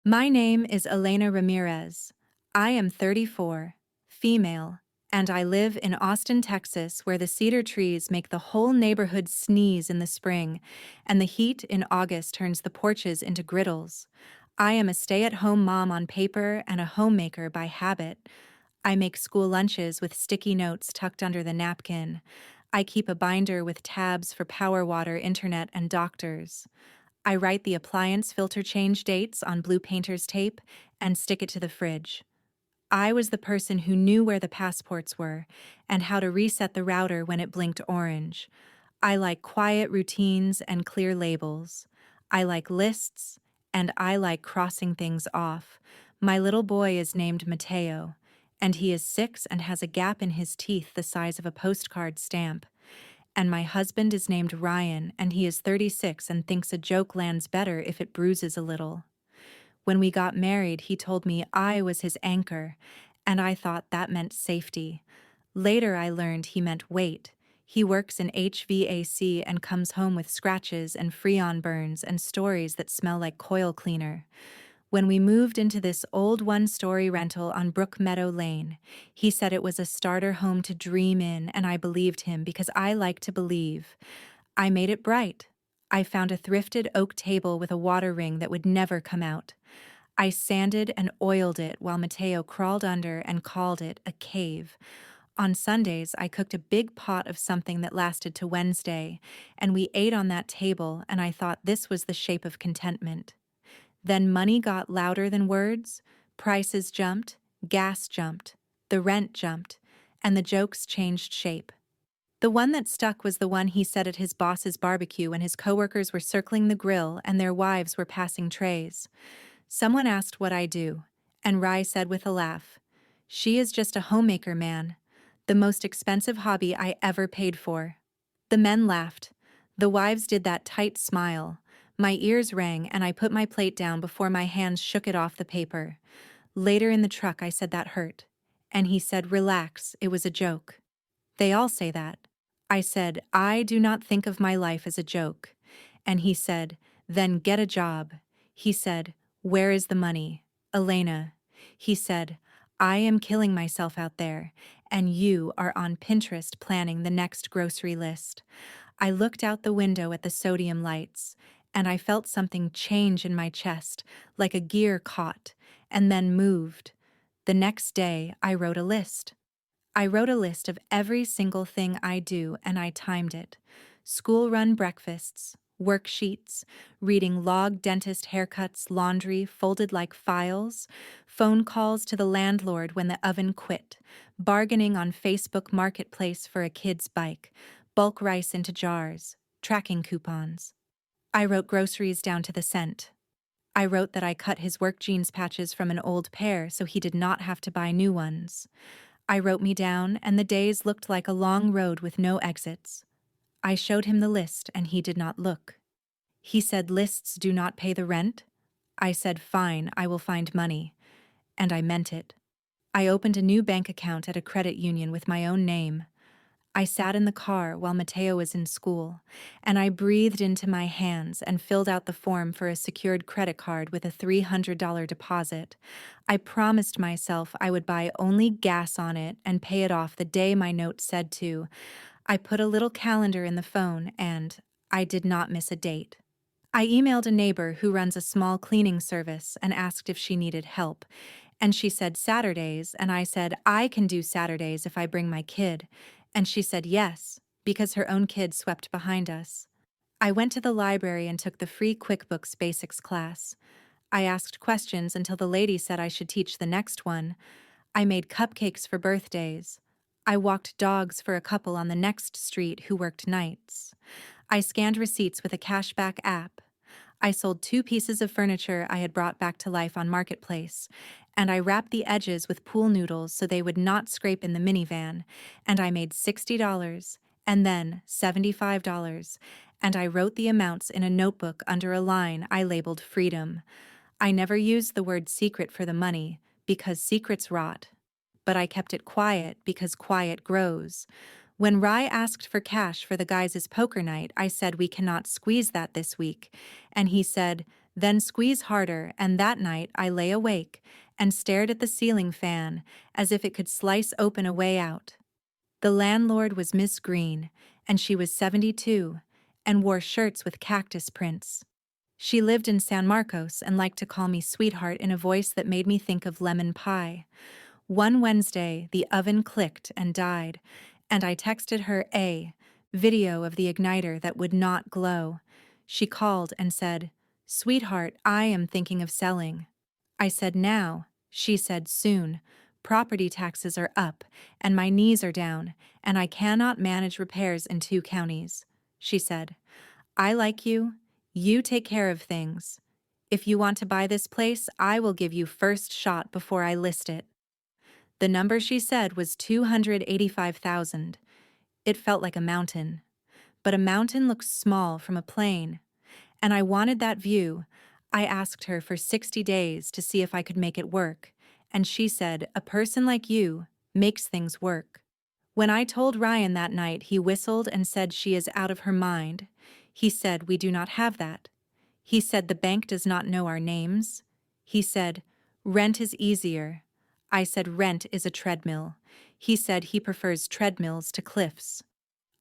My name is Elena Ramirez. I am 34, female, and I live in Austin, Texas, where the cedar trees make the whole neighborhood sneeze in the spring, and the heat in August turns the porches into griddles. I am a stay-at-home mom on paper and a homemaker by habit. I make school lunches with sticky notes tucked under the napkin. I keep a binder with tabs for power, water, internet, and doctors. I write the appliance filter change dates on blue painter's tape and stick it to the fridge. I was the person who knew where the passports were and how to reset the router when it blinked orange. I like quiet routines and clear labels. I like lists, and I like crossing things off. My little boy is named Mateo, and he is 6 and has a gap in his teeth the size of a postcard stamp. And my husband is named Ryan, and he is 36 and thinks a joke lands better if it bruises a little. When we got married, he told me I was his anchor, and I thought that meant safety. Later, I learned he meant weight. He works in HVAC and comes home with scratches and Freon burns and stories that smell like coil cleaner. When we moved into this old one-story rental on Brook Meadow Lane, he said it was a starter home to dream in, and I believed him because I like to believe. I made it bright. I found a thrifted oak table with a water ring that would never come out. I sanded and oiled it while Mateo crawled under and called it a cave. On Sundays, I cooked a big pot of something that lasted to Wednesday, and we ate on that table, and I thought this was the shape of contentment. Then money got louder than words, prices jumped, gas jumped, the rent jumped, and the jokes changed shape. The one that stuck was the one he said at his boss's barbecue when his coworkers were circling the grill and their wives were passing trays. Someone asked what I do, and Rye said with a laugh, "She is just a homemaker, man. The most expensive hobby I ever paid for." The men laughed. The wives did that tight smile. My ears rang, and I put my plate down before my hands shook it off the paper. Later in the truck, I said that hurt. And he said, "Relax, it was a joke." They all say that. I said, "I do not think of my life as a joke." And he said, "Then get a job." He said, "Where is the money? Elena." He said, "I am killing myself out there, and you are on Pinterest planning the next grocery list." I looked out the window at the sodium lights, and I felt something change in my chest, like a gear caught, and then moved. The next day, I wrote a list. I wrote a list of every single thing I do, and I timed it. School-run breakfasts, worksheets, reading log dentist haircuts, laundry folded like files, phone calls to the landlord when the oven quit, bargaining on Facebook Marketplace for a kid's bike, bulk rice into jars, tracking coupons. I wrote groceries down to the cent. I wrote that I cut his work jeans patches from an old pair so he did not have to buy new ones. I wrote me down, and the days looked like a long road with no exits. I showed him the list, and he did not look. He said, "Lists do not pay the rent." I said, "Fine, I will find money." And I meant it. I opened a new bank account at a credit union with my own name. I sat in the car while Mateo was in school, and I breathed into my hands and filled out the form for a secured credit card with a $300 deposit. I promised myself I would buy only gas on it and pay it off the day my note said to. I put a little calendar in the phone, and I did not miss a date. I emailed a neighbor who runs a small cleaning service and asked if she needed help, and she said Saturdays, and I said I can do Saturdays if I bring my kid. And she said yes, because her own kid swept behind us. I went to the library and took the free QuickBooks Basics class. I asked questions until the lady said I should teach the next one. I made cupcakes for birthdays. I walked dogs for a couple on the next street who worked nights. I scanned receipts with a cashback app. I sold 2 pieces of furniture I had brought back to life on Marketplace, and I wrapped the edges with pool noodles so they would not scrape in the minivan, and I made $60, and then $75, and I wrote the amounts in a notebook under a line I labeled Freedom. I never used the word secret for the money, because secrets rot. But I kept it quiet because quiet grows. When Rye asked for cash for the guys' poker night, I said we cannot squeeze that this week, and he said, then squeeze harder, and that night I lay awake and stared at the ceiling fan as if it could slice open a way out. The landlord was Miss Green, and she was 72, and wore shirts with cactus prints. She lived in San Marcos and liked to call me sweetheart in a voice that made me think of lemon pie. One Wednesday, the oven clicked and died, and I texted her a video of the igniter that would not glow. She called and said, "Sweetheart, I am thinking of selling." I said now. She said soon. Property taxes are up, and my knees are down, and I cannot manage repairs in 2 counties. She said, "I like you. You take care of things. If you want to buy this place, I will give you first shot before I list it." The number she said was 285,000. It felt like a mountain. But a mountain looks small from a plane. And I wanted that view. I asked her for 60 days to see if I could make it work. And she said, "A person like you makes things work." When I told Ryan that night, he whistled and said she is out of her mind. He said, "We do not have that." He said, "The bank does not know our names." He said, "Rent is easier." I said, "Rent is a treadmill." He said he prefers treadmills to cliffs.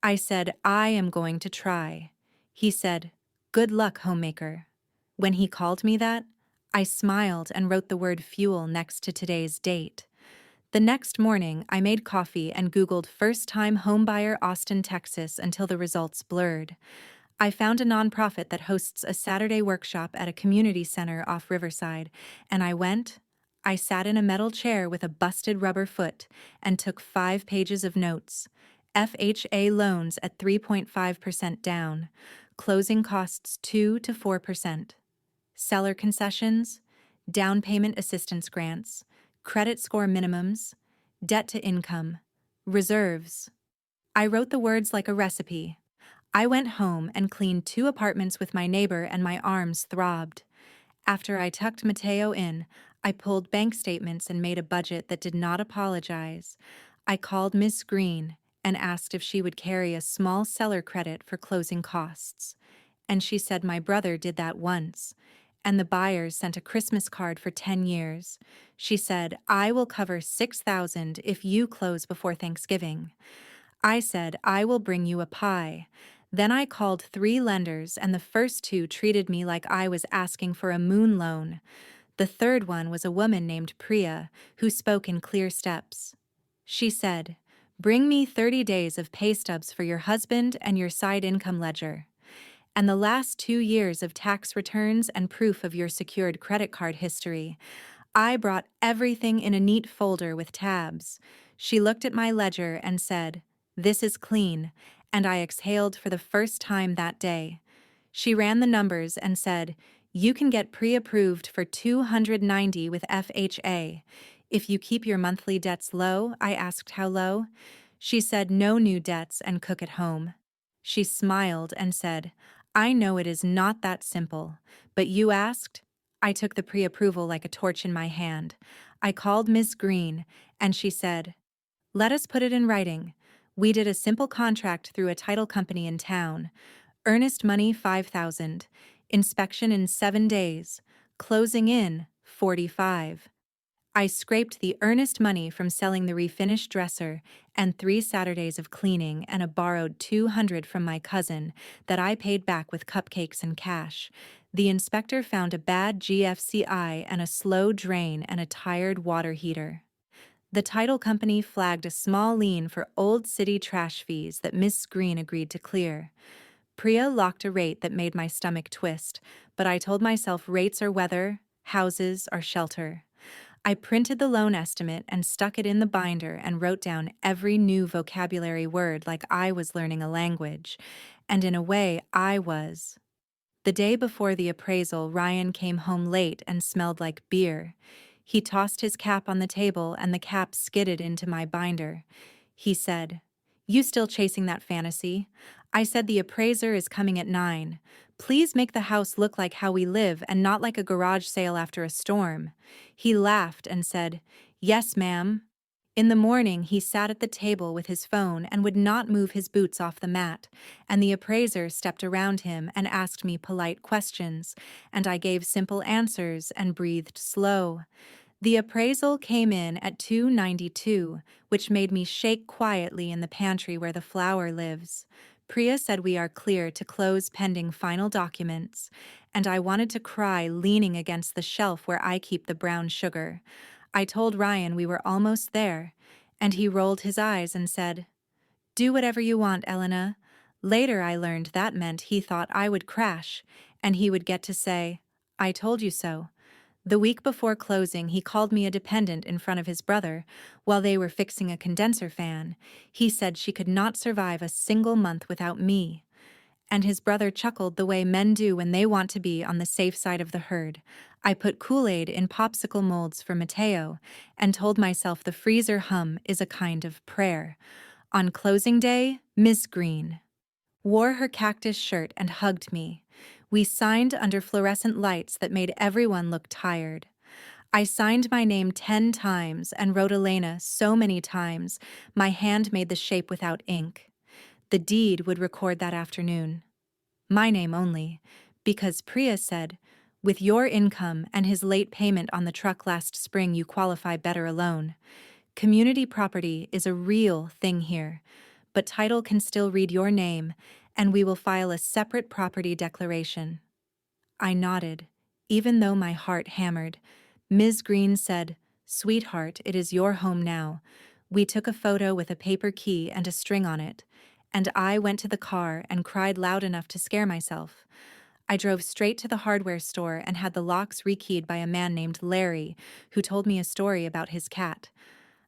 I said, "I am going to try." He said, "Good luck, homemaker." When he called me that, I smiled and wrote the word fuel next to today's date. The next morning, I made coffee and Googled first-time homebuyer Austin, Texas until the results blurred. I found a nonprofit that hosts a Saturday workshop at a community center off Riverside, and I went. I sat in a metal chair with a busted rubber foot and took 5 pages of notes. FHA loans at 3.5% down. Closing costs 2 to 4%. Seller concessions, down payment assistance grants, credit score minimums, debt to income, reserves. I wrote the words like a recipe. I went home and cleaned 2 apartments with my neighbor, and my arms throbbed. After I tucked Mateo in, I pulled bank statements and made a budget that did not apologize. I called Miss Green and asked if she would carry a small seller credit for closing costs. And she said my brother did that once. And the buyers sent a Christmas card for 10 years. She said, "I will cover $6,000 if you close before Thanksgiving." I said, "I will bring you a pie." Then I called 3 lenders, and the first 2 treated me like I was asking for a moon loan. The third one was a woman named Priya, who spoke in clear steps. She said, "Bring me 30 days of pay stubs for your husband and your side income ledger, and the last 2 years of tax returns and proof of your secured credit card history." I brought everything in a neat folder with tabs. She looked at my ledger and said, "This is clean," and I exhaled for the first time that day. She ran the numbers and said, "You can get pre-approved for $290 with FHA. If you keep your monthly debts low." I asked how low. She said, "No new debts and cook at home." She smiled and said, "I know it is not that simple, but you asked." I took the pre-approval like a torch in my hand. I called Ms. Green, and she said, "Let us put it in writing." We did a simple contract through a title company in town. Earnest money $5,000. Inspection in 7 days. Closing in 45. I scraped the earnest money from selling the refinished dresser and 3 Saturdays of cleaning and a borrowed $200 from my cousin that I paid back with cupcakes and cash. The inspector found a bad GFCI and a slow drain and a tired water heater. The title company flagged a small lien for old city trash fees that Miss Green agreed to clear. Priya locked a rate that made my stomach twist, but I told myself rates are weather, houses are shelter. I printed the loan estimate and stuck it in the binder and wrote down every new vocabulary word like I was learning a language. And in a way, I was. The day before the appraisal, Ryan came home late and smelled like beer. He tossed his cap on the table and the cap skidded into my binder. He said, "You still chasing that fantasy?" I said, "The appraiser is coming at 9. Please make the house look like how we live and not like a garage sale after a storm." He laughed and said, "Yes, ma'am." In the morning, he sat at the table with his phone and would not move his boots off the mat, and the appraiser stepped around him and asked me polite questions, and I gave simple answers and breathed slow. The appraisal came in at 292, which made me shake quietly in the pantry where the flour lives. Priya said we are clear to close pending final documents, and I wanted to cry leaning against the shelf where I keep the brown sugar. I told Ryan we were almost there, and he rolled his eyes and said, "Do whatever you want, Elena." Later I learned that meant he thought I would crash, and he would get to say, "I told you so." The week before closing, he called me a dependent in front of his brother while they were fixing a condenser fan. He said she could not survive a single month without me. And his brother chuckled the way men do when they want to be on the safe side of the herd. I put Kool-Aid in popsicle molds for Mateo and told myself the freezer hum is a kind of prayer. On closing day, Miss Green wore her cactus shirt and hugged me. We signed under fluorescent lights that made everyone look tired. I signed my name 10 times and wrote Elena so many times, my hand made the shape without ink. The deed would record that afternoon. My name only, because Priya said, "With your income and his late payment on the truck last spring, you qualify better alone." Community property is a real thing here, but title can still read your name, and we will file a separate property declaration. I nodded, even though my heart hammered. Ms. Green said, "Sweetheart, it is your home now." We took a photo with a paper key and a string on it, and I went to the car and cried loud enough to scare myself. I drove straight to the hardware store and had the locks rekeyed by a man named Larry, who told me a story about his cat.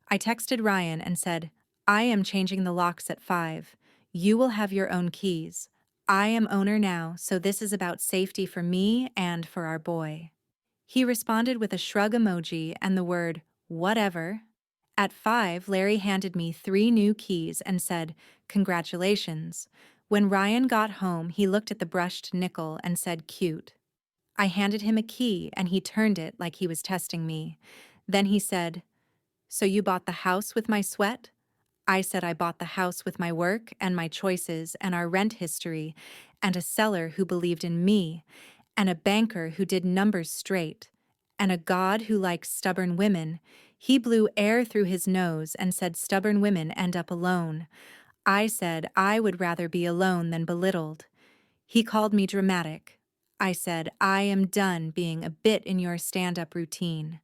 I texted Ryan and said, "I am changing the locks at 5. You will have your own keys. I am owner now, so this is about safety for me and for our boy." He responded with a shrug emoji and the word, "Whatever." At 5, Larry handed me 3 new keys and said, "Congratulations." When Ryan got home, he looked at the brushed nickel and said, "Cute." I handed him a key and he turned it like he was testing me. Then he said, "So you bought the house with my sweat?" I said I bought the house with my work and my choices and our rent history, and a seller who believed in me, and a banker who did numbers straight, and a God who likes stubborn women. He blew air through his nose and said stubborn women end up alone. I said I would rather be alone than belittled. He called me dramatic. I said, "I am done being a bit in your stand-up routine."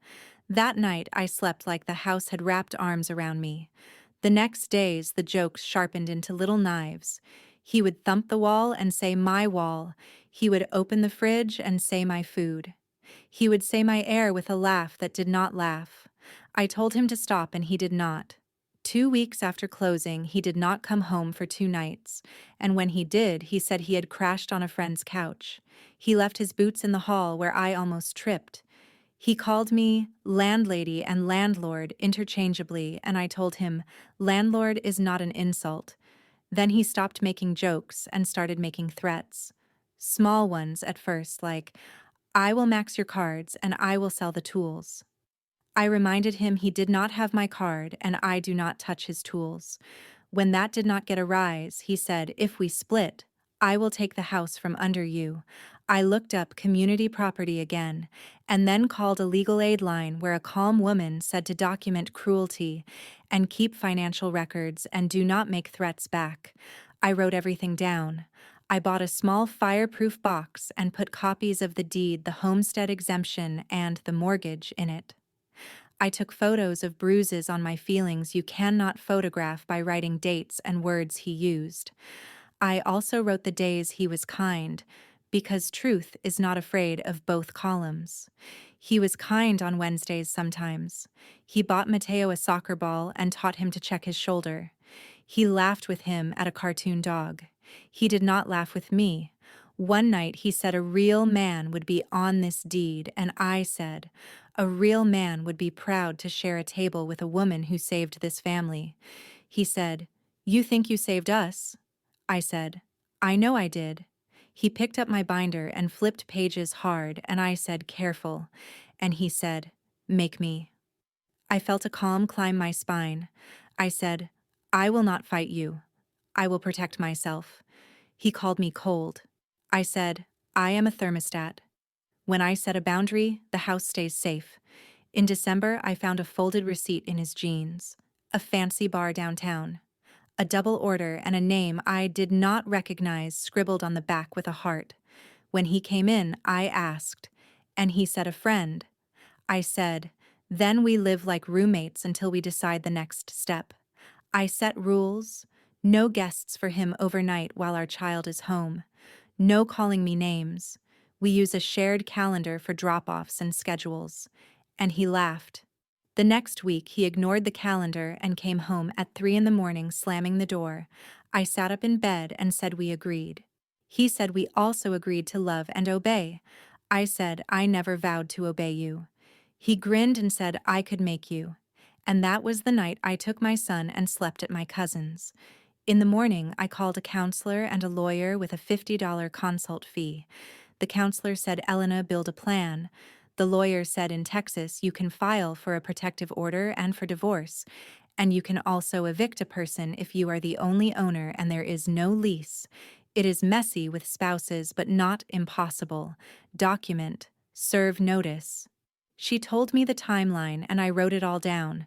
That night, I slept like the house had wrapped arms around me. The next days, the jokes sharpened into little knives. He would thump the wall and say, "My wall." He would open the fridge and say, "My food." He would say my air with a laugh that did not laugh. I told him to stop and he did not. 2 weeks after closing, he did not come home for 2 nights, and when he did, he said he had crashed on a friend's couch. He left his boots in the hall where I almost tripped. He called me landlady and landlord interchangeably, and I told him, "Landlord is not an insult." Then he stopped making jokes and started making threats. Small ones at first, like, "I will max your cards and I will sell the tools." I reminded him he did not have my card and I do not touch his tools. When that did not get a rise, he said, "If we split, I will take the house from under you." I looked up community property again, and then called a legal aid line where a calm woman said to document cruelty and keep financial records and do not make threats back. I wrote everything down. I bought a small fireproof box and put copies of the deed, the homestead exemption, and the mortgage in it. I took photos of bruises on my feelings you cannot photograph by writing dates and words he used. I also wrote the days he was kind, because truth is not afraid of both columns. He was kind on Wednesdays sometimes. He bought Mateo a soccer ball and taught him to check his shoulder. He laughed with him at a cartoon dog. He did not laugh with me. One night he said a real man would be on this deed, and I said, a real man would be proud to share a table with a woman who saved this family. He said, "You think you saved us?" I said, "I know I did." He picked up my binder and flipped pages hard, and I said, "Careful." And he said, "Make me." I felt a calm climb my spine. I said, I will not fight you. I will protect myself. He called me cold. I said, I am a thermostat. When I set a boundary, the house stays safe. In December, I found a folded receipt in his jeans. A fancy bar downtown. A double order and a name I did not recognize scribbled on the back with a heart. When he came in, I asked, and he said a friend. I said, then we live like roommates until we decide the next step. I set rules. No guests for him overnight while our child is home. No calling me names. We use a shared calendar for drop-offs and schedules. And he laughed. The next week, he ignored the calendar and came home at 3 in the morning, slamming the door. I sat up in bed and said we agreed. He said we also agreed to love and obey. I said I never vowed to obey you. He grinned and said I could make you. And that was the night I took my son and slept at my cousin's. In the morning, I called a counselor and a lawyer with a $50 consult fee. The counselor said Elena build a plan. The lawyer said in Texas you can file for a protective order and for divorce, and you can also evict a person if you are the only owner and there is no lease. It is messy with spouses but not impossible. Document, serve notice. She told me the timeline and I wrote it all down.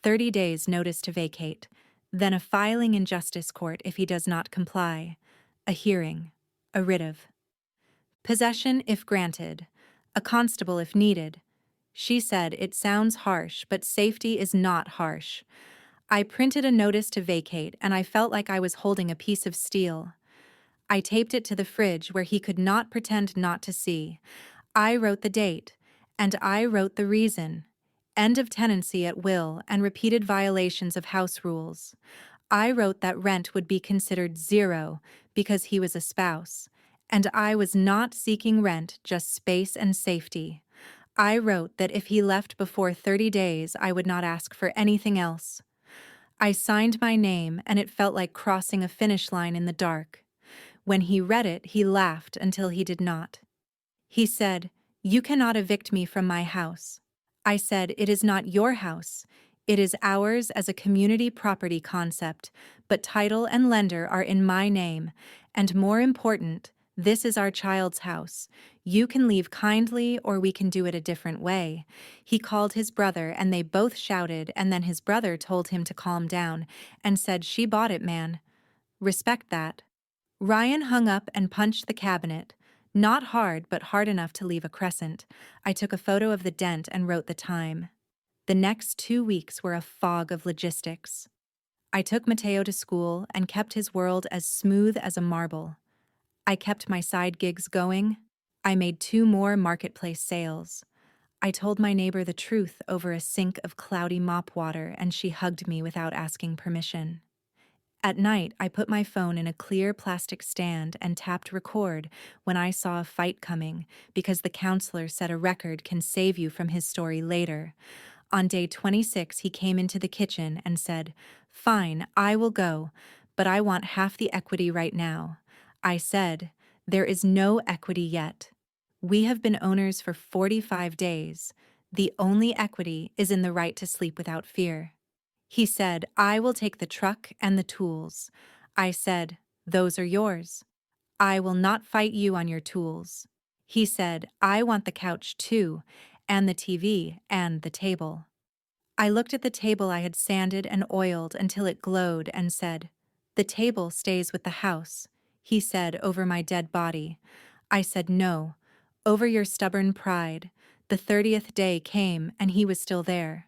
30 days notice to vacate. Then a filing in justice court if he does not comply. A hearing. A writ of possession if granted. A constable if needed. She said it sounds harsh, but safety is not harsh. I printed a notice to vacate and I felt like I was holding a piece of steel. I taped it to the fridge where he could not pretend not to see. I wrote the date, and I wrote the reason. End of tenancy at will and repeated violations of house rules. I wrote that rent would be considered zero because he was a spouse, and I was not seeking rent, just space and safety. I wrote that if he left before 30 days, I would not ask for anything else. I signed my name, and it felt like crossing a finish line in the dark. When he read it, he laughed until he did not. He said, "You cannot evict me from my house." I said, "It is not your house. It is ours as a community property concept, but title and lender are in my name, and more important, this is our child's house. You can leave kindly or we can do it a different way." He called his brother and they both shouted, and then his brother told him to calm down and said, "She bought it, man. Respect that." Ryan hung up and punched the cabinet. Not hard, but hard enough to leave a crescent. I took a photo of the dent and wrote the time. The next 2 weeks were a fog of logistics. I took Mateo to school and kept his world as smooth as a marble. I kept my side gigs going. I made 2 more marketplace sales. I told my neighbor the truth over a sink of cloudy mop water, and she hugged me without asking permission. At night, I put my phone in a clear plastic stand and tapped record when I saw a fight coming, because the counselor said a record can save you from his story later. On day 26, he came into the kitchen and said, "Fine, I will go, but I want half the equity right now." I said, "There is no equity yet. We have been owners for 45 days. The only equity is in the right to sleep without fear." He said, "I will take the truck and the tools." I said, "Those are yours. I will not fight you on your tools." He said, "I want the couch too, and the TV and the table." I looked at the table I had sanded and oiled until it glowed and said, "The table stays with the house." He said, "Over my dead body." I said, "No, over your stubborn pride." The 30th day came and he was still there.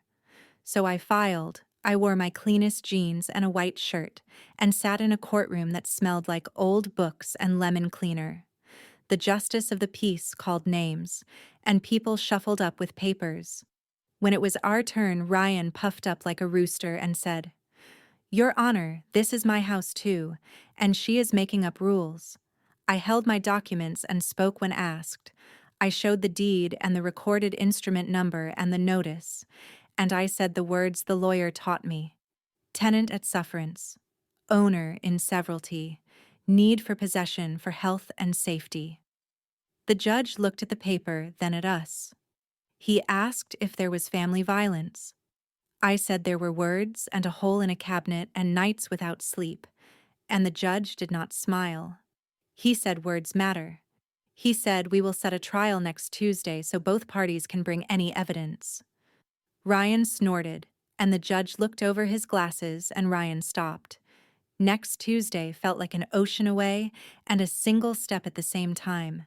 So I filed. I wore my cleanest jeans and a white shirt and sat in a courtroom that smelled like old books and lemon cleaner. The justice of the peace called names, and people shuffled up with papers. When it was our turn, Ryan puffed up like a rooster and said, "Your Honor, this is my house too, and she is making up rules." I held my documents and spoke when asked. I showed the deed and the recorded instrument number and the notice, and I said the words the lawyer taught me: tenant at sufferance, owner in severalty, need for possession for health and safety. The judge looked at the paper, then at us. He asked if there was family violence. I said there were words and a hole in a cabinet and nights without sleep, and the judge did not smile. He said words matter. He said we will set a trial next Tuesday so both parties can bring any evidence. Ryan snorted, and the judge looked over his glasses and Ryan stopped. Next Tuesday felt like an ocean away and a single step at the same time.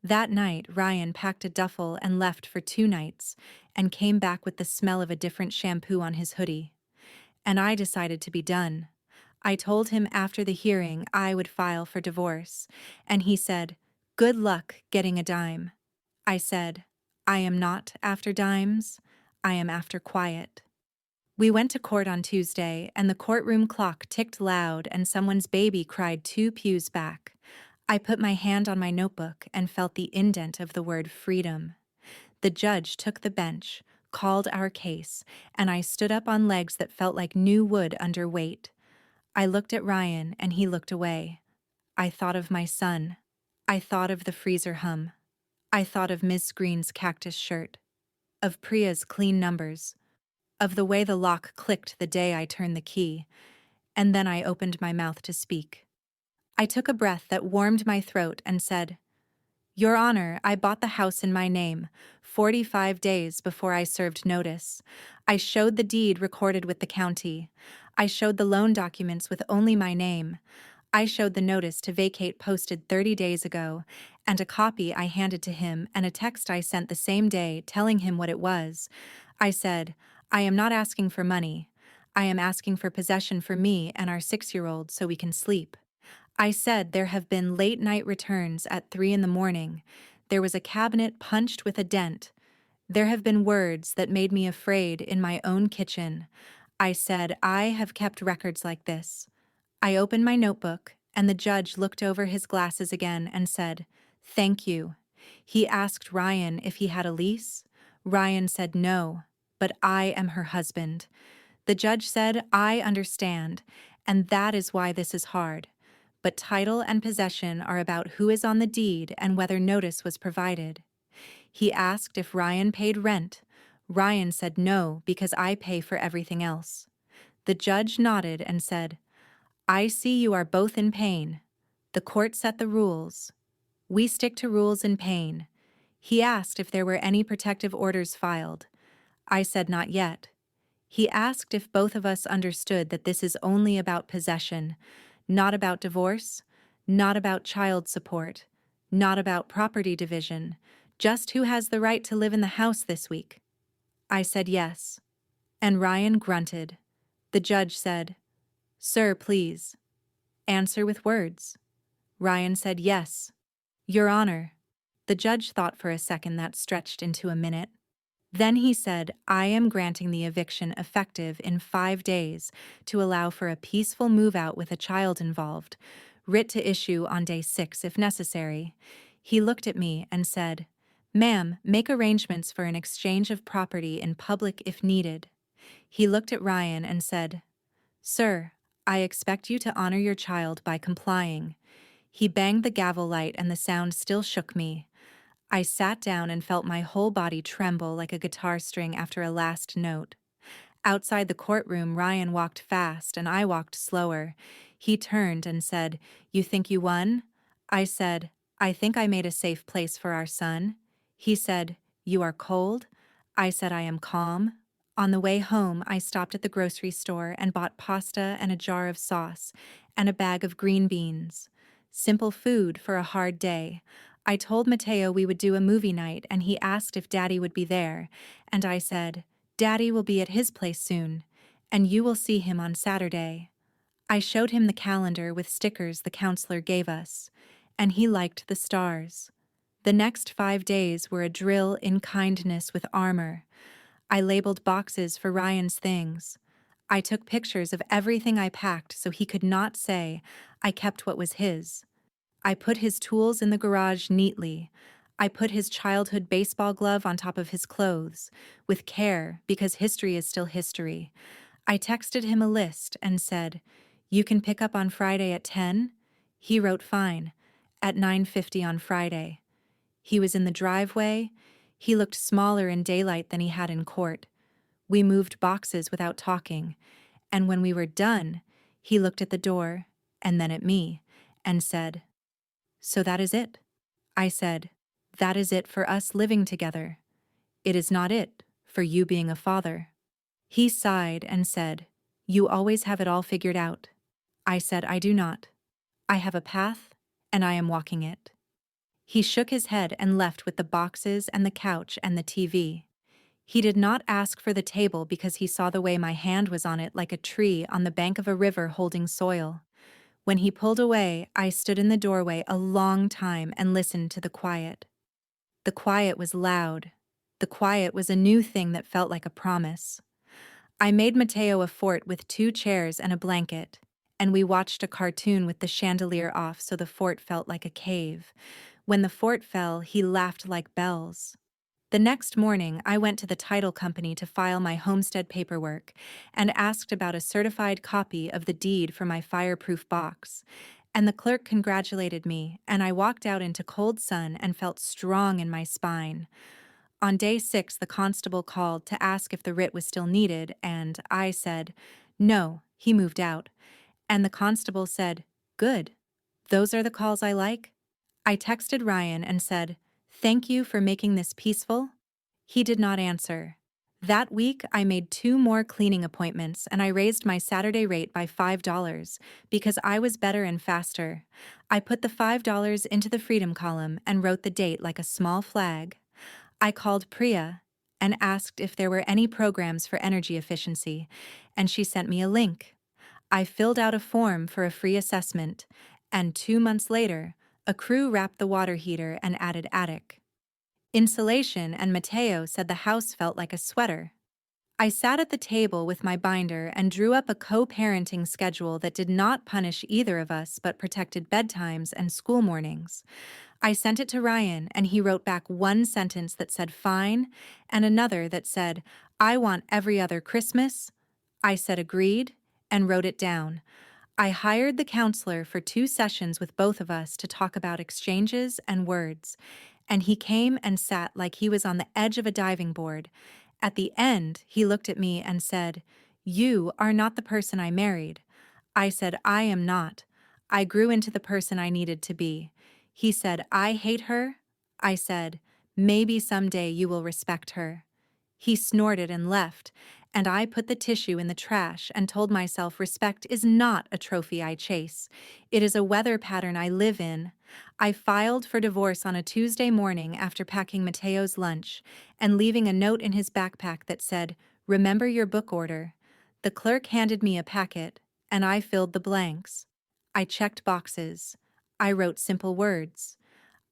That night, Ryan packed a duffel and left for 2 nights, and came back with the smell of a different shampoo on his hoodie. And I decided to be done. I told him after the hearing I would file for divorce, and he said, "Good luck getting a dime." I said, "I am not after dimes, I am after quiet." We went to court on Tuesday, and the courtroom clock ticked loud and someone's baby cried 2 pews back. I put my hand on my notebook and felt the indent of the word freedom. The judge took the bench, called our case, and I stood up on legs that felt like new wood under weight. I looked at Ryan and he looked away. I thought of my son. I thought of the freezer hum. I thought of Miss Green's cactus shirt. Of Priya's clean numbers. Of the way the lock clicked the day I turned the key. And then I opened my mouth to speak. I took a breath that warmed my throat and said, "Your Honor, I bought the house in my name, 45 days before I served notice. I showed the deed recorded with the county. I showed the loan documents with only my name. I showed the notice to vacate posted 30 days ago, and a copy I handed to him and a text I sent the same day telling him what it was. I said, I am not asking for money. I am asking for possession for me and our 6-year-old so we can sleep. I said there have been late-night returns at 3 in the morning. There was a cabinet punched with a dent. There have been words that made me afraid in my own kitchen. I said I have kept records like this. I opened my notebook, and the judge looked over his glasses again and said, "Thank you." He asked Ryan if he had a lease. Ryan said no, but I am her husband. The judge said, "I understand, and that is why this is hard. But title and possession are about who is on the deed and whether notice was provided." He asked if Ryan paid rent. Ryan said no, because I pay for everything else. The judge nodded and said, "I see you are both in pain. The court set the rules. We stick to rules in pain." He asked if there were any protective orders filed. I said not yet. He asked if both of us understood that this is only about possession, not about divorce, not about child support, not about property division, just who has the right to live in the house this week. I said yes. And Ryan grunted. The judge said, "Sir, please. Answer with words." Ryan said yes. "Your Honor." The judge thought for a second that stretched into a minute. Then he said, "I am granting the eviction effective in 5 days to allow for a peaceful move-out with a child involved, writ to issue on day 6 if necessary." He looked at me and said, "Ma'am, make arrangements for an exchange of property in public if needed." He looked at Ryan and said, "Sir, I expect you to honor your child by complying." He banged the gavel light and the sound still shook me. I sat down and felt my whole body tremble like a guitar string after a last note. Outside the courtroom, Ryan walked fast and I walked slower. He turned and said, "You think you won?" I said, "I think I made a safe place for our son." He said, "You are cold?" I said, "I am calm." On the way home, I stopped at the grocery store and bought pasta and a jar of sauce and a bag of green beans. Simple food for a hard day. I told Mateo we would do a movie night and he asked if Daddy would be there, and I said, "Daddy will be at his place soon, and you will see him on Saturday." I showed him the calendar with stickers the counselor gave us, and he liked the stars. The next 5 days were a drill in kindness with armor. I labeled boxes for Ryan's things. I took pictures of everything I packed so he could not say I kept what was his. I put his tools in the garage neatly. I put his childhood baseball glove on top of his clothes, with care because history is still history. I texted him a list and said, "You can pick up on Friday at 10? He wrote fine, at 9:50 on Friday. He was in the driveway. He looked smaller in daylight than he had in court. We moved boxes without talking, and when we were done, he looked at the door, and then at me, and said, "So that is it?" I said, "That is it for us living together. It is not it for you being a father." He sighed and said, "You always have it all figured out." I said, "I do not. I have a path, and I am walking it." He shook his head and left with the boxes and the couch and the TV. He did not ask for the table because he saw the way my hand was on it like a tree on the bank of a river holding soil. When he pulled away, I stood in the doorway a long time and listened to the quiet. The quiet was loud. The quiet was a new thing that felt like a promise. I made Mateo a fort with 2 chairs and a blanket, and we watched a cartoon with the chandelier off so the fort felt like a cave. When the fort fell, he laughed like bells. The next morning, I went to the title company to file my homestead paperwork and asked about a certified copy of the deed for my fireproof box. And the clerk congratulated me, and I walked out into cold sun and felt strong in my spine. On day 6, the constable called to ask if the writ was still needed, and I said, "No, he moved out." And the constable said, "Good. Those are the calls I like." I texted Ryan and said, "Thank you for making this peaceful." He did not answer. That week, I made 2 more cleaning appointments and I raised my Saturday rate by $5 because I was better and faster. I put the $5 into the freedom column and wrote the date like a small flag. I called Priya and asked if there were any programs for energy efficiency, and she sent me a link. I filled out a form for a free assessment, and 2 months later, a crew wrapped the water heater and added attic insulation, and Mateo said the house felt like a sweater. I sat at the table with my binder and drew up a co-parenting schedule that did not punish either of us but protected bedtimes and school mornings. I sent it to Ryan, and he wrote back one sentence that said fine and another that said, "I want every other Christmas." I said agreed and wrote it down. I hired the counselor for 2 sessions with both of us to talk about exchanges and words, and he came and sat like he was on the edge of a diving board. At the end, he looked at me and said, "You are not the person I married." I said, "I am not. I grew into the person I needed to be." He said, "I hate her." I said, "Maybe someday you will respect her." He snorted and left, and I put the tissue in the trash and told myself respect is not a trophy I chase. It is a weather pattern I live in. I filed for divorce on a Tuesday morning after packing Mateo's lunch and leaving a note in his backpack that said, "Remember your book order." The clerk handed me a packet, and I filled the blanks. I checked boxes. I wrote simple words.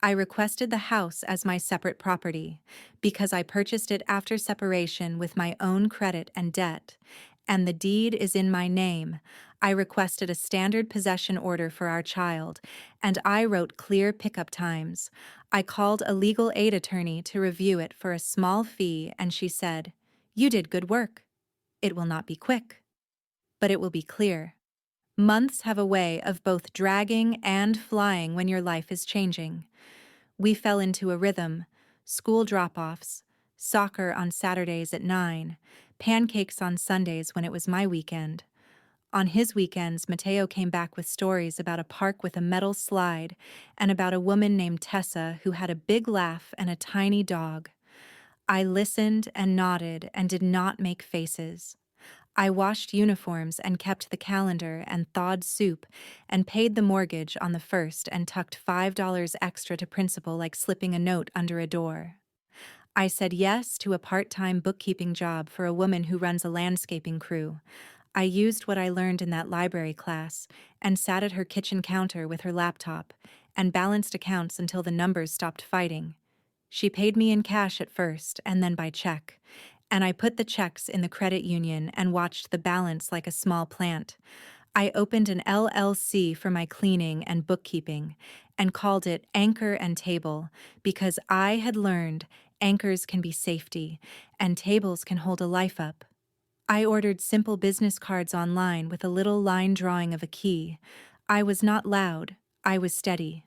I requested the house as my separate property because I purchased it after separation with my own credit and debt, and the deed is in my name. I requested a standard possession order for our child, and I wrote clear pickup times. I called a legal aid attorney to review it for a small fee, and she said, "You did good work. It will not be quick, but it will be clear." Months have a way of both dragging and flying when your life is changing. We fell into a rhythm: school drop-offs, soccer on Saturdays at 9, pancakes on Sundays when it was my weekend. On his weekends, Mateo came back with stories about a park with a metal slide and about a woman named Tessa who had a big laugh and a tiny dog. I listened and nodded and did not make faces. I washed uniforms and kept the calendar and thawed soup and paid the mortgage on the first and tucked $5 extra to principal like slipping a note under a door. I said yes to a part-time bookkeeping job for a woman who runs a landscaping crew. I used what I learned in that library class and sat at her kitchen counter with her laptop and balanced accounts until the numbers stopped fighting. She paid me in cash at first and then by check, and I put the checks in the credit union and watched the balance like a small plant. I opened an LLC for my cleaning and bookkeeping and called it Anchor and Table because I had learned anchors can be safety and tables can hold a life up. I ordered simple business cards online with a little line drawing of a key. I was not loud, I was steady.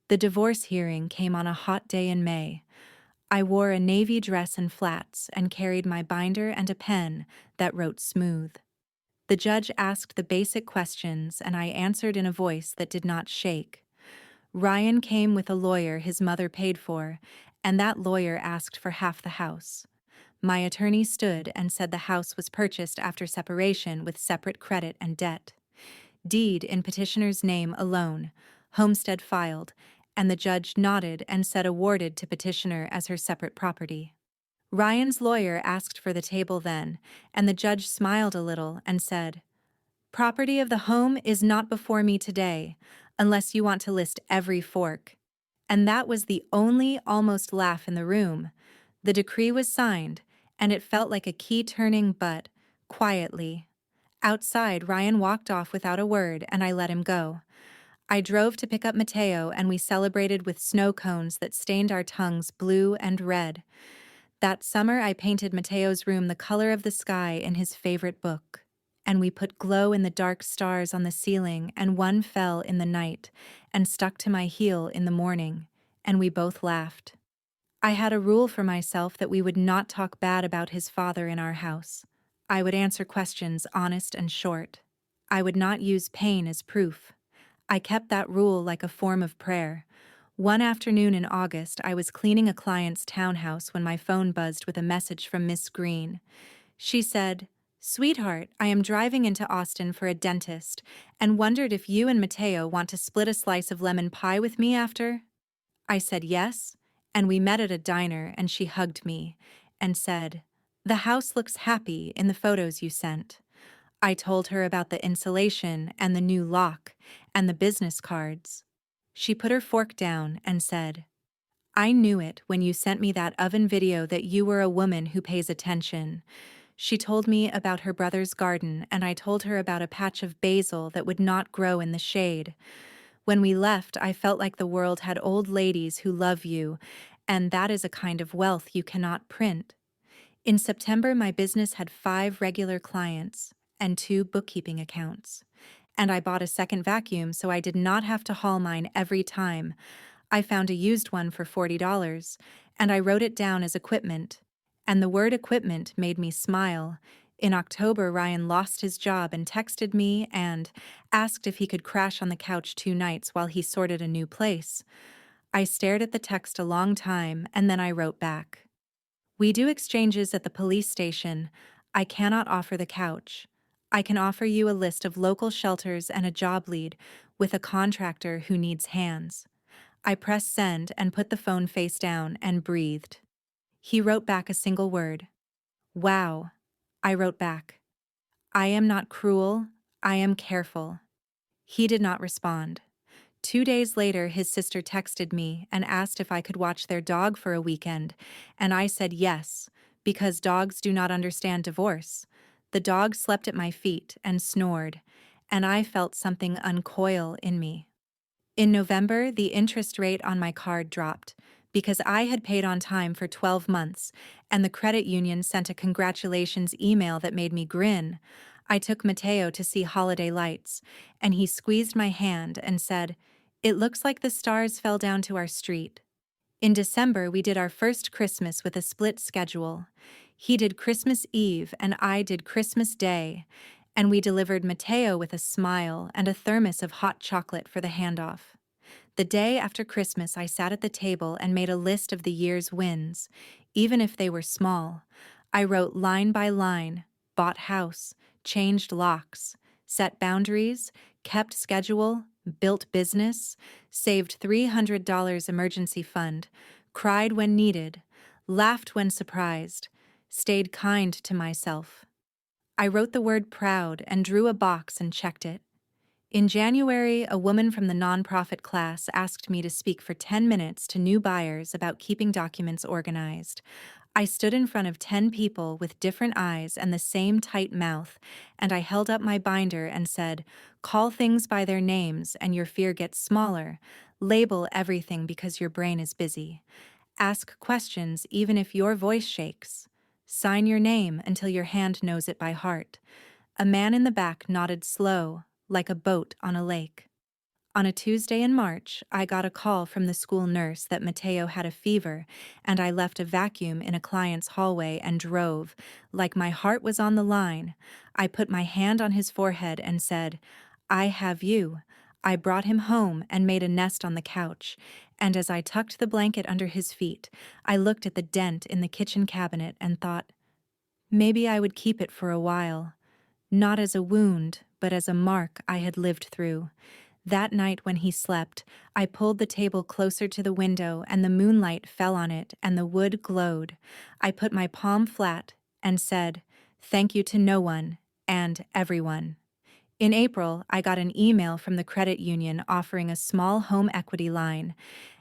The divorce hearing came on a hot day in May. I wore a navy dress and flats and carried my binder and a pen that wrote smooth. The judge asked the basic questions and I answered in a voice that did not shake. Ryan came with a lawyer his mother paid for, and that lawyer asked for half the house. My attorney stood and said the house was purchased after separation with separate credit and debt. Deed in petitioner's name alone, homestead filed, and the judge nodded and said awarded to petitioner as her separate property. Ryan's lawyer asked for the table then, and the judge smiled a little and said, "Property of the home is not before me today, unless you want to list every fork." And that was the only almost laugh in the room. The decree was signed, and it felt like a key turning, but quietly. Outside, Ryan walked off without a word, and I let him go. I drove to pick up Mateo, and we celebrated with snow cones that stained our tongues blue and red. That summer, I painted Mateo's room the color of the sky in his favorite book. And we put glow in the dark stars on the ceiling, and one fell in the night and stuck to my heel in the morning, and we both laughed. I had a rule for myself that we would not talk bad about his father in our house. I would answer questions honest and short. I would not use pain as proof. I kept that rule like a form of prayer. One afternoon in August, I was cleaning a client's townhouse when my phone buzzed with a message from Miss Green. She said, "Sweetheart, I am driving into Austin for a dentist and wondered if you and Mateo want to split a slice of lemon pie with me after?" I said yes, and we met at a diner and she hugged me and said, "The house looks happy in the photos you sent." I told her about the insulation and the new lock and the business cards. She put her fork down and said, "I knew it when you sent me that oven video that you were a woman who pays attention." She told me about her brother's garden, and I told her about a patch of basil that would not grow in the shade. When we left, I felt like the world had old ladies who love you, and that is a kind of wealth you cannot print. In September, my business had 5 regular clients and 2 bookkeeping accounts. And I bought a second vacuum so I did not have to haul mine every time. I found a used one for $40, and I wrote it down as equipment. And the word equipment made me smile. In October, Ryan lost his job and texted me and asked if he could crash on the couch 2 nights while he sorted a new place. I stared at the text a long time, and then I wrote back. "We do exchanges at the police station. I cannot offer the couch. I can offer you a list of local shelters and a job lead with a contractor who needs hands." I pressed send and put the phone face down and breathed. He wrote back a single word. "Wow." I wrote back, "I am not cruel. I am careful." He did not respond. 2 days later, his sister texted me and asked if I could watch their dog for a weekend, and I said yes, because dogs do not understand divorce. The dog slept at my feet and snored, and I felt something uncoil in me. In November, the interest rate on my card dropped because I had paid on time for 12 months, and the credit union sent a congratulations email that made me grin. I took Mateo to see holiday lights, and he squeezed my hand and said, "It looks like the stars fell down to our street." In December, we did our first Christmas with a split schedule. He did Christmas Eve and I did Christmas Day, and we delivered Mateo with a smile and a thermos of hot chocolate for the handoff. The day after Christmas, I sat at the table and made a list of the year's wins, even if they were small. I wrote line by line, bought house, changed locks, set boundaries, kept schedule, built business, saved $300 emergency fund, cried when needed, laughed when surprised, stayed kind to myself. I wrote the word proud and drew a box and checked it. In January, a woman from the nonprofit class asked me to speak for 10 minutes to new buyers about keeping documents organized. I stood in front of 10 people with different eyes and the same tight mouth, and I held up my binder and said, "Call things by their names and your fear gets smaller. Label everything because your brain is busy. Ask questions even if your voice shakes. Sign your name until your hand knows it by heart." A man in the back nodded slow, like a boat on a lake. On a Tuesday in March, I got a call from the school nurse that Mateo had a fever, and I left a vacuum in a client's hallway and drove. Like my heart was on the line. I put my hand on his forehead and said, "I have you." I brought him home and made a nest on the couch, and as I tucked the blanket under his feet, I looked at the dent in the kitchen cabinet and thought, maybe I would keep it for a while. Not as a wound, but as a mark I had lived through. That night when he slept, I pulled the table closer to the window and the moonlight fell on it and the wood glowed. I put my palm flat and said, "Thank you to no one and everyone." In April, I got an email from the credit union offering a small home equity line,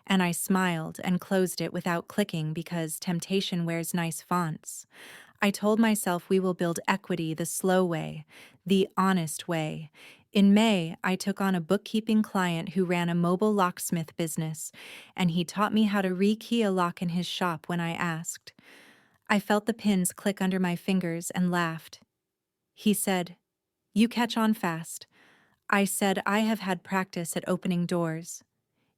and I smiled and closed it without clicking because temptation wears nice fonts. I told myself we will build equity the slow way, the honest way. In May, I took on a bookkeeping client who ran a mobile locksmith business, and he taught me how to rekey a lock in his shop when I asked. I felt the pins click under my fingers and laughed. He said, "You catch on fast." I said I have had practice at opening doors.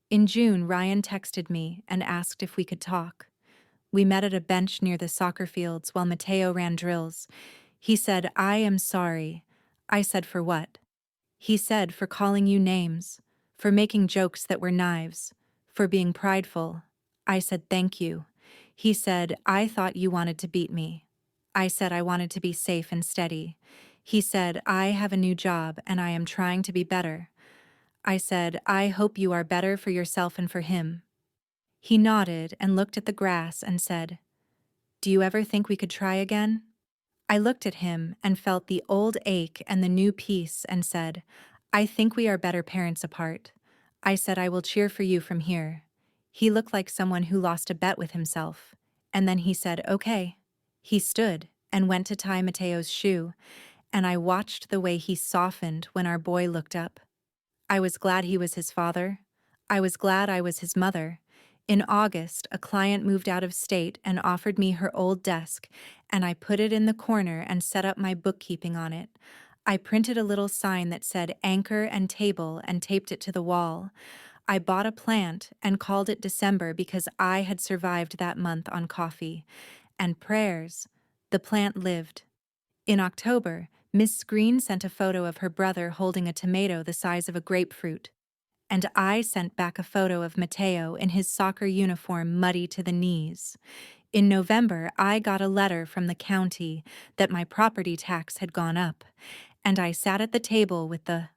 In June, Ryan texted me and asked if we could talk. We met at a bench near the soccer fields while Mateo ran drills. He said, "I am sorry." I said, "For what?" He said, "For calling you names, for making jokes that were knives, for being prideful." I said, "Thank you." He said, "I thought you wanted to beat me." I said I wanted to be safe and steady. He said, "I have a new job and I am trying to be better." I said, "I hope you are better for yourself and for him." He nodded and looked at the grass and said, "Do you ever think we could try again?" I looked at him and felt the old ache and the new peace and said, "I think we are better parents apart." I said, "I will cheer for you from here." He looked like someone who lost a bet with himself. And then he said, "Okay." He stood and went to tie Mateo's shoe, and I watched the way he softened when our boy looked up. I was glad he was his father. I was glad I was his mother. In August, a client moved out of state and offered me her old desk, and I put it in the corner and set up my bookkeeping on it. I printed a little sign that said anchor and table and taped it to the wall. I bought a plant and called it December because I had survived that month on coffee. And prayers. The plant lived. In October, Miss Green sent a photo of her brother holding a tomato the size of a grapefruit. And I sent back a photo of Mateo in his soccer uniform muddy to the knees. In November, I got a letter from the county that my property tax had gone up, and I sat at the table with the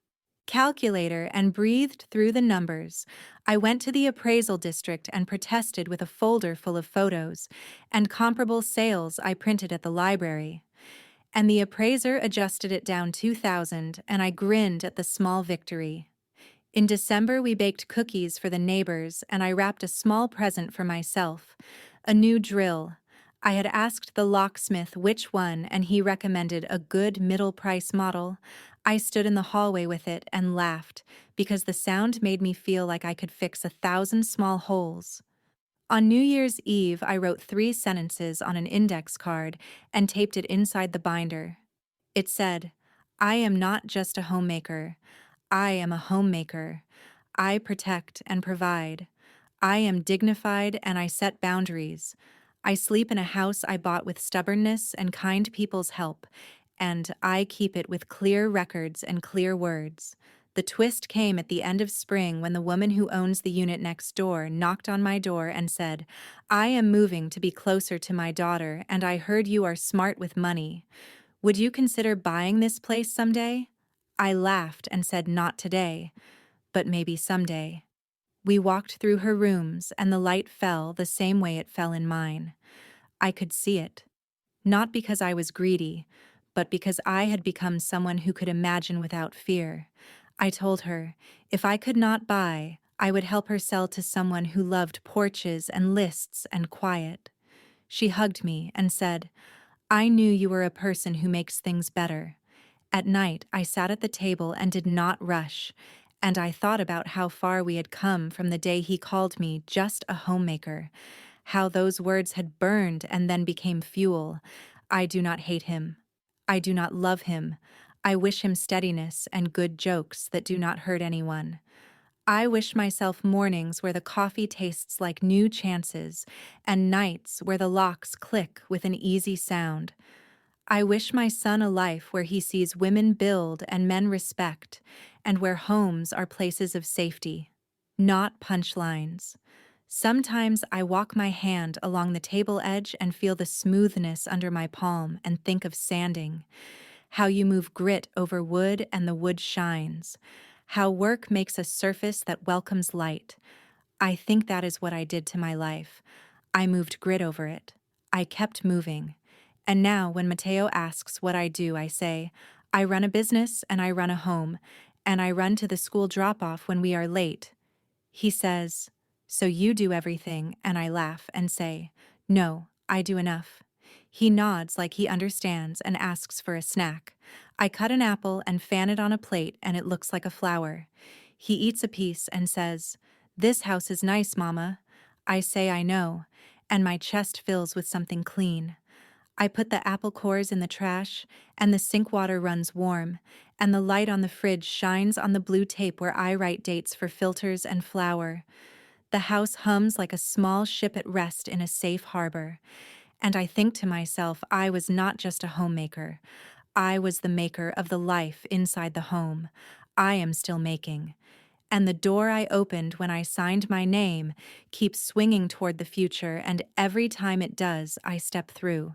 calculator and breathed through the numbers. I went to the appraisal district and protested with a folder full of photos and comparable sales I printed at the library. And the appraiser adjusted it down 2,000, and I grinned at the small victory. In December, we baked cookies for the neighbors, and I wrapped a small present for myself, a new drill. I had asked the locksmith which one, and he recommended a good middle-price model. I stood in the hallway with it and laughed, because the sound made me feel like I could fix 1,000 small holes. On New Year's Eve, I wrote 3 sentences on an index card and taped it inside the binder. It said, "I am not just a homemaker. I am a homemaker. I protect and provide. I am dignified and I set boundaries. I sleep in a house I bought with stubbornness and kind people's help, and I keep it with clear records and clear words." The twist came at the end of spring when the woman who owns the unit next door knocked on my door and said, "I am moving to be closer to my daughter, and I heard you are smart with money. Would you consider buying this place someday?" I laughed and said, "Not today, but maybe someday." We walked through her rooms, and the light fell the same way it fell in mine. I could see it. Not because I was greedy, but because I had become someone who could imagine without fear. I told her, if I could not buy, I would help her sell to someone who loved porches and lists and quiet. She hugged me and said, "I knew you were a person who makes things better." At night, I sat at the table and did not rush, and I thought about how far we had come from the day he called me just a homemaker, how those words had burned and then became fuel. I do not hate him. I do not love him. I wish him steadiness and good jokes that do not hurt anyone. I wish myself mornings where the coffee tastes like new chances, and nights where the locks click with an easy sound. I wish my son a life where he sees women build and men respect, and where homes are places of safety, not punchlines. Sometimes I walk my hand along the table edge and feel the smoothness under my palm and think of sanding, how you move grit over wood and the wood shines, how work makes a surface that welcomes light. I think that is what I did to my life. I moved grit over it. I kept moving. And now, when Mateo asks what I do, I say, I run a business and I run a home, and I run to the school drop off when we are late. He says, so you do everything, and I laugh and say, no, I do enough. He nods like he understands and asks for a snack. I cut an apple and fan it on a plate, and it looks like a flower. He eats a piece and says, this house is nice, Mama. I say I know, and my chest fills with something clean. I put the apple cores in the trash, and the sink water runs warm, and the light on the fridge shines on the blue tape where I write dates for filters and flour. The house hums like a small ship at rest in a safe harbor. And I think to myself, I was not just a homemaker. I was the maker of the life inside the home. I am still making. And the door I opened when I signed my name keeps swinging toward the future, and every time it does, I step through.